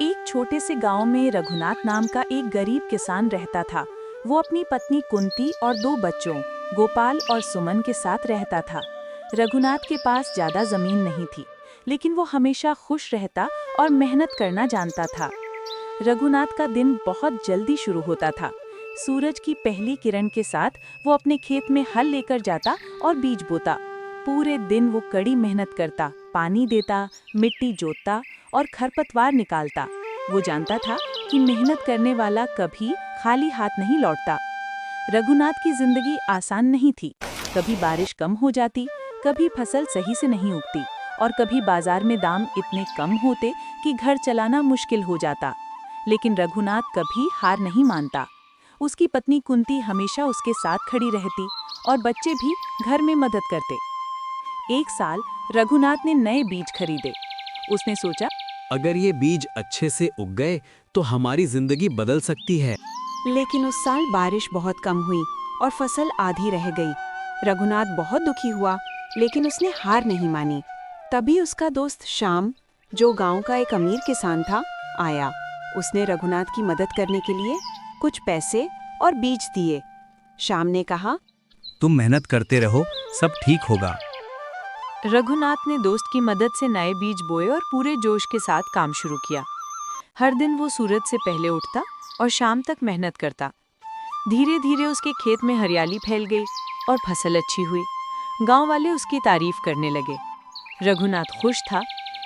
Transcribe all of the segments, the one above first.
एक छोटे से गांव में रघुनाथ नाम का एक गरीब किसान रहता था। वो अपनी पत्नी कुंती और दो बच्चों गोपाल और सुमन के साथ रहता था। रघुनाथ के पास ज्यादा जमीन नहीं थी, लेकिन वो हमेशा खुश रहता और मेहनत करना जानता था। रघुनाथ का दिन बहुत जल्दी शुरू होता था। सूरज की पहली किरण के साथ वो अपने खेत में हल लेकर जाता और बीज बोता। पूरे दिन वो कड़ी मेहनत करता, पानी देता, मिट्टी जोतता और खरपतवार निकालता। वो जानता था कि मेहनत करने वाला कभी खाली हाथ नहीं लौटता। रघुनाथ की जिंदगी आसान नहीं थी। कभी बारिश कम हो जाती, कभी फसल सही से नहीं उगती और कभी बाजार में दाम इतने कम होते कि घर चलाना मुश्किल हो जाता। लेकिन रघुनाथ कभी हार नहीं मानता। उसकी पत्नी कुंती हमेशा उसके साथ खड़ी रहती और बच्चे भी घर में मदद करते। एक साल रघुनाथ ने नए बीज खरीदे। उसने सोचा, अगर ये बीज अच्छे से उग गए तो हमारी जिंदगी बदल सकती है। लेकिन उस साल बारिश बहुत कम हुई और फसल आधी रह गई। रघुनाथ बहुत दुखी हुआ, लेकिन उसने हार नहीं मानी। तभी उसका दोस्त श्याम, जो गांव का एक अमीर किसान था, आया। उसने रघुनाथ की मदद करने के लिए कुछ पैसे और बीज दिए। श्याम ने कहा, तुम मेहनत करते रहो, सब ठीक होगा। रघुनाथ ने दोस्त की मदद से नए बीज बोए और पूरे जोश के साथ काम शुरू किया। हर दिन वो सूरज से पहले उठता और शाम तक मेहनत करता। धीरे धीरे उसके खेत में हरियाली फैल गई और फसल अच्छी हुई। गांव वाले उसकी तारीफ करने लगे। रघुनाथ खुश था,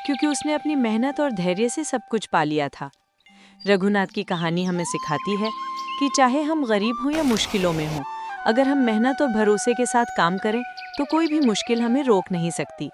क्योंकि उसने अपनी मेहनत और धैर्य से सब कुछ पा लिया था। रघुनाथ की कहानी हमें सिखाती है कि चाहे हम गरीब हों या मुश्किलों में हों, अगर हम मेहनत और भरोसे के साथ काम करें तो कोई भी मुश्किल हमें रोक नहीं सकती।